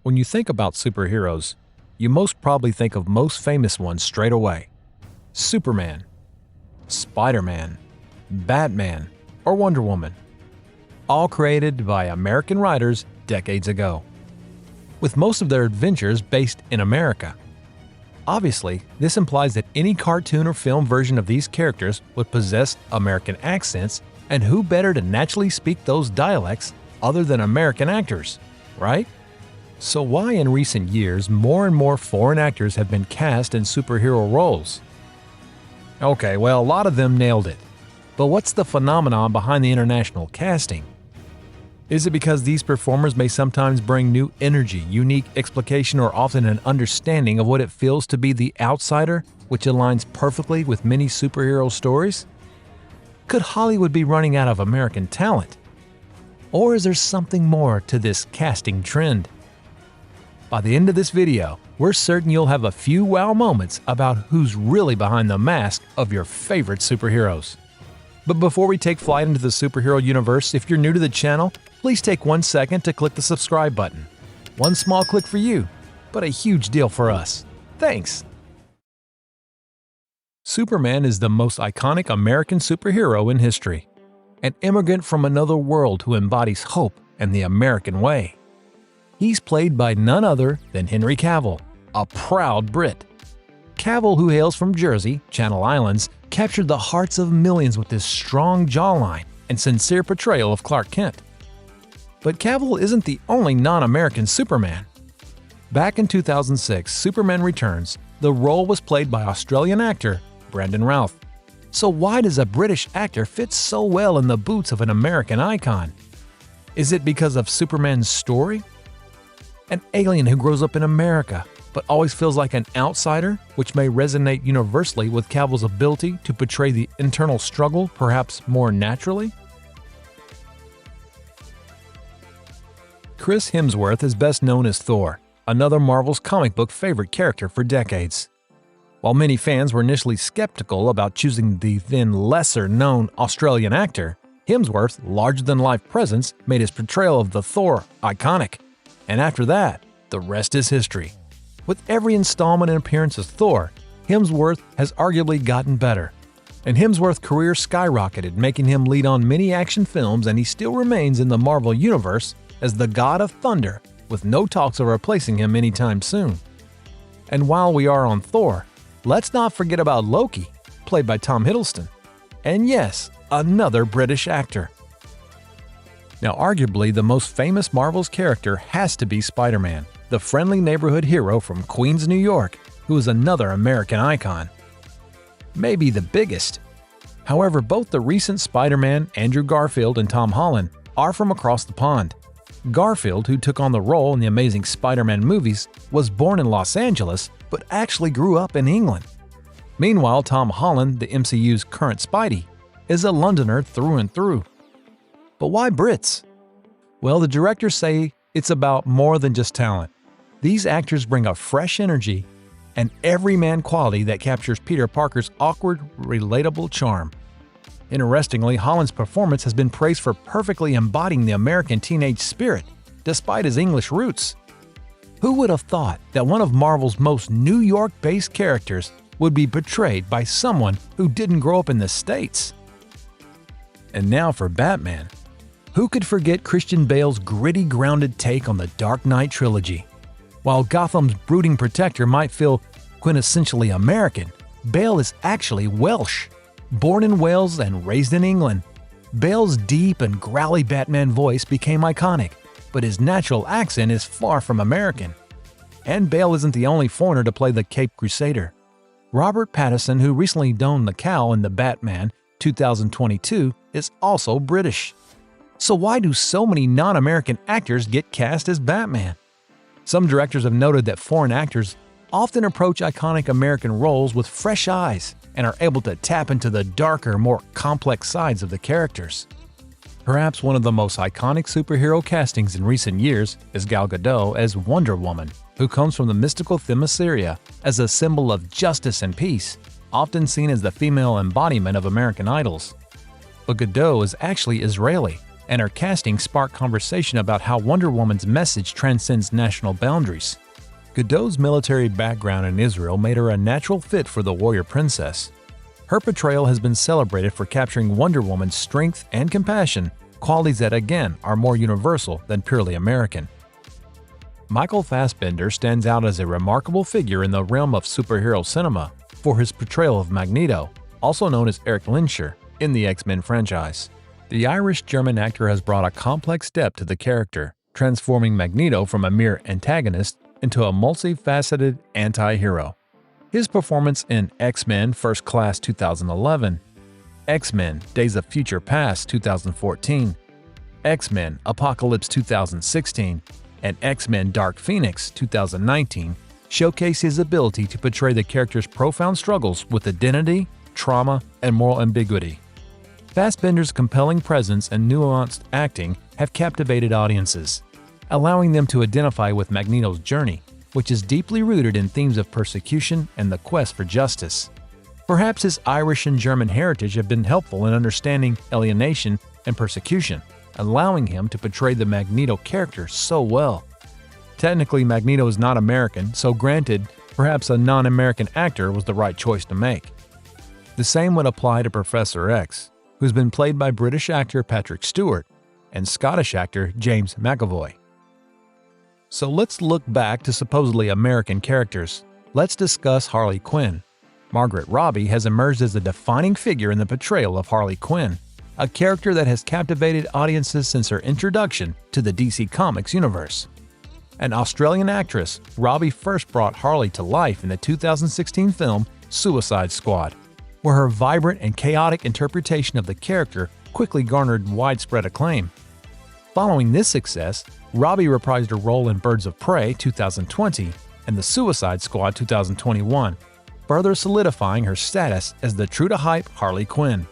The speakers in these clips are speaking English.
When you think about superheroes, you most probably think of most famous ones straight away. Superman, Spider-Man, Batman, or Wonder Woman. All created by American writers decades ago, with most of their adventures based in America. Obviously, this implies that any cartoon or film version of these characters would possess American accents, and who better to naturally speak those dialects other than American actors, right? So why in recent years more and more foreign actors have been cast in superhero roles? Okay, well, a lot of them nailed it. But what's the phenomenon behind the international casting? Is it because these performers may sometimes bring new energy, unique explication, or often an understanding of what it feels to be the outsider, which aligns perfectly with many superhero stories? Could Hollywood be running out of American talent? Or is there something more to this casting trend? By the end of this video, we're certain you'll have a few wow moments about who's really behind the mask of your favorite superheroes. But before we take flight into the superhero universe, if you're new to the channel, please take 1 second to click the subscribe button. One small click for you, but a huge deal for us. Thanks! Superman is the most iconic American superhero in history, an immigrant from another world who embodies hope and the American way. He's played by none other than Henry Cavill, a proud Brit. Cavill, who hails from Jersey, Channel Islands, captured the hearts of millions with his strong jawline and sincere portrayal of Clark Kent. But Cavill isn't the only non-American Superman. Back in 2006, Superman Returns, the role was played by Australian actor Brandon Routh. So why does a British actor fit so well in the boots of an American icon? Is it because of Superman's story? An alien who grows up in America, but always feels like an outsider, which may resonate universally with Cavill's ability to portray the internal struggle perhaps more naturally? Chris Hemsworth is best known as Thor, another Marvel's comic book favorite character for decades. While many fans were initially skeptical about choosing the then lesser-known Australian actor, Hemsworth's larger-than-life presence made his portrayal of the Thor iconic. And after that, the rest is history. With every installment and appearance as Thor, Hemsworth has arguably gotten better. And Hemsworth's career skyrocketed, making him lead on many action films, and he still remains in the Marvel Universe as the God of Thunder, with no talks of replacing him anytime soon. And while we are on Thor, let's not forget about Loki, played by Tom Hiddleston. And yes, another British actor. Now, arguably the most famous Marvel's character has to be Spider-Man, the friendly neighborhood hero from Queens, New York, who is another American icon. Maybe the biggest. However, both the recent Spider-Man, Andrew Garfield, and Tom Holland are from across the pond. Garfield, who took on the role in the Amazing Spider-Man movies, was born in Los Angeles, but actually grew up in England. Meanwhile, Tom Holland, the MCU's current Spidey, is a Londoner through and through. But why Brits? Well, the directors say it's about more than just talent. These actors bring a fresh energy and everyman quality that captures Peter Parker's awkward, relatable charm. Interestingly, Holland's performance has been praised for perfectly embodying the American teenage spirit, despite his English roots. Who would have thought that one of Marvel's most New York-based characters would be portrayed by someone who didn't grow up in the States? And now for Batman. Who could forget Christian Bale's gritty, grounded take on the Dark Knight trilogy? While Gotham's brooding protector might feel quintessentially American, Bale is actually Welsh. Born in Wales and raised in England, Bale's deep and growly Batman voice became iconic, but his natural accent is far from American. And Bale isn't the only foreigner to play the Caped Crusader. Robert Pattinson, who recently donned the cowl in The Batman 2022, is also British. So why do so many non-American actors get cast as Batman? Some directors have noted that foreign actors often approach iconic American roles with fresh eyes and are able to tap into the darker, more complex sides of the characters. Perhaps one of the most iconic superhero castings in recent years is Gal Gadot as Wonder Woman, who comes from the mystical Themyscira as a symbol of justice and peace, often seen as the female embodiment of American idols. But Gadot is actually Israeli, and her casting sparked conversation about how Wonder Woman's message transcends national boundaries. Gadot's military background in Israel made her a natural fit for the warrior princess. Her portrayal has been celebrated for capturing Wonder Woman's strength and compassion, qualities that again are more universal than purely American. Michael Fassbender stands out as a remarkable figure in the realm of superhero cinema for his portrayal of Magneto, also known as Eric Lehnsherr, in the X-Men franchise. The Irish-German actor has brought a complex depth to the character, transforming Magneto from a mere antagonist into a multifaceted anti-hero. His performance in X-Men First Class 2011, X-Men Days of Future Past 2014, X-Men Apocalypse 2016, and X-Men Dark Phoenix 2019 showcase his ability to portray the character's profound struggles with identity, trauma, and moral ambiguity. Fassbender's compelling presence and nuanced acting have captivated audiences, allowing them to identify with Magneto's journey, which is deeply rooted in themes of persecution and the quest for justice. Perhaps his Irish and German heritage have been helpful in understanding alienation and persecution, allowing him to portray the Magneto character so well. Technically, Magneto is not American, so granted, perhaps a non-American actor was the right choice to make. The same would apply to Professor X, who's been played by British actor Patrick Stewart and Scottish actor James McAvoy. So let's look back to supposedly American characters. Let's discuss Harley Quinn. Margaret Robbie has emerged as a defining figure in the portrayal of Harley Quinn, a character that has captivated audiences since her introduction to the DC Comics universe. An Australian actress, Robbie first brought Harley to life in the 2016 film Suicide Squad, where her vibrant and chaotic interpretation of the character quickly garnered widespread acclaim. Following this success, Robbie reprised her role in Birds of Prey 2020 and The Suicide Squad 2021, further solidifying her status as the true-to-hype Harley Quinn.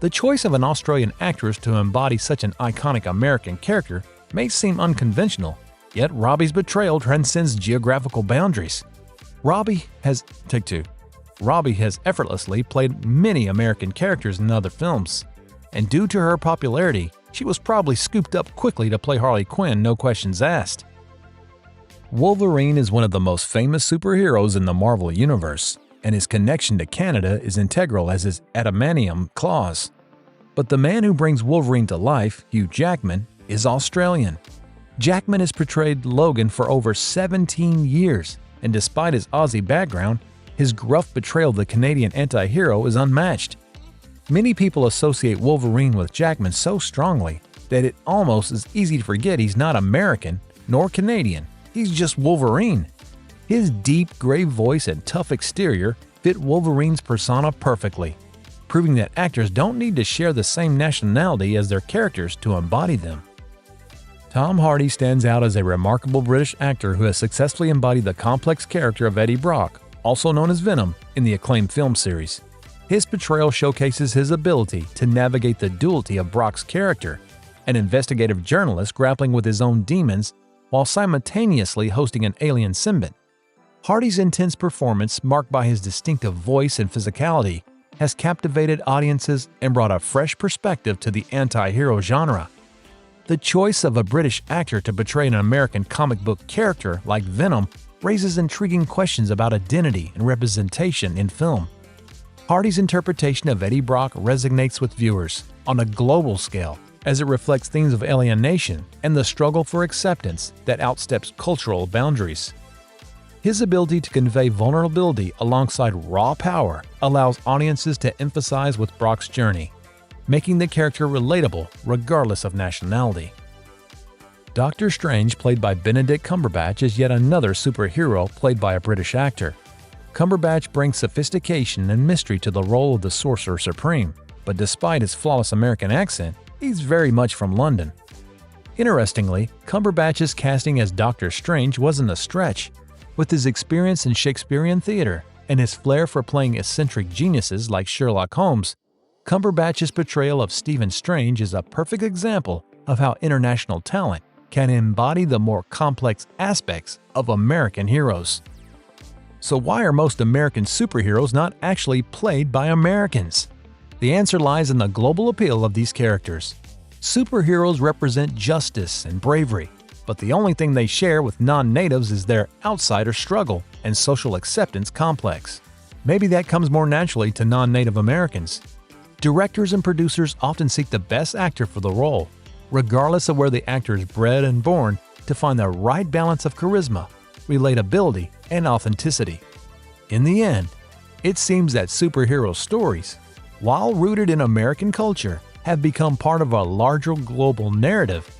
The choice of an Australian actress to embody such an iconic American character may seem unconventional, yet Robbie's portrayal transcends geographical boundaries. Robbie has effortlessly played many American characters in other films, and due to her popularity, she was probably scooped up quickly to play Harley Quinn, no questions asked. Wolverine is one of the most famous superheroes in the Marvel Universe, and his connection to Canada is integral as his adamantium claws. But the man who brings Wolverine to life, Hugh Jackman, is Australian. Jackman has portrayed Logan for over 17 years, and despite his Aussie background, his gruff portrayal of the Canadian anti-hero is unmatched. Many people associate Wolverine with Jackman so strongly that it almost is easy to forget he's not American nor Canadian, he's just Wolverine. His deep, grave voice and tough exterior fit Wolverine's persona perfectly, proving that actors don't need to share the same nationality as their characters to embody them. Tom Hardy stands out as a remarkable British actor who has successfully embodied the complex character of Eddie Brock, also known as Venom, in the acclaimed film series. His portrayal showcases his ability to navigate the duality of Brock's character, an investigative journalist grappling with his own demons while simultaneously hosting an alien symbiote. Hardy's intense performance, marked by his distinctive voice and physicality, has captivated audiences and brought a fresh perspective to the anti-hero genre. The choice of a British actor to portray an American comic book character like Venom raises intriguing questions about identity and representation in film. Hardy's interpretation of Eddie Brock resonates with viewers on a global scale as it reflects themes of alienation and the struggle for acceptance that outsteps cultural boundaries. His ability to convey vulnerability alongside raw power allows audiences to emphasize with Brock's journey, making the character relatable regardless of nationality. Doctor Strange, played by Benedict Cumberbatch, is yet another superhero played by a British actor. Cumberbatch brings sophistication and mystery to the role of the Sorcerer Supreme, but despite his flawless American accent, he's very much from London. Interestingly, Cumberbatch's casting as Doctor Strange wasn't a stretch. With his experience in Shakespearean theater and his flair for playing eccentric geniuses like Sherlock Holmes, Cumberbatch's portrayal of Stephen Strange is a perfect example of how international talent can embody the more complex aspects of American heroes. So why are most American superheroes not actually played by Americans? The answer lies in the global appeal of these characters. Superheroes represent justice and bravery, but the only thing they share with non-natives is their outsider struggle and social acceptance complex. Maybe that comes more naturally to non-Native Americans. Directors and producers often seek the best actor for the role, regardless of where the actor is bred and born, to find the right balance of charisma, relatability, and authenticity. In the end, it seems that superhero stories, while rooted in American culture, have become part of a larger global narrative.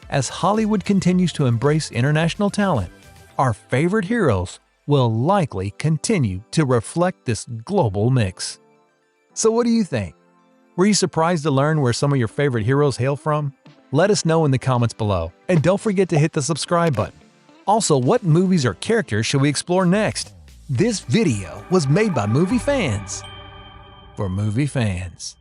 As Hollywood continues to embrace international talent, our favorite heroes will likely continue to reflect this global mix. So what do you think? Were you surprised to learn where some of your favorite heroes hail from? Let us know in the comments below, and don't forget to hit the subscribe button. Also, what movies or characters should we explore next? This video was made by movie fans for movie fans.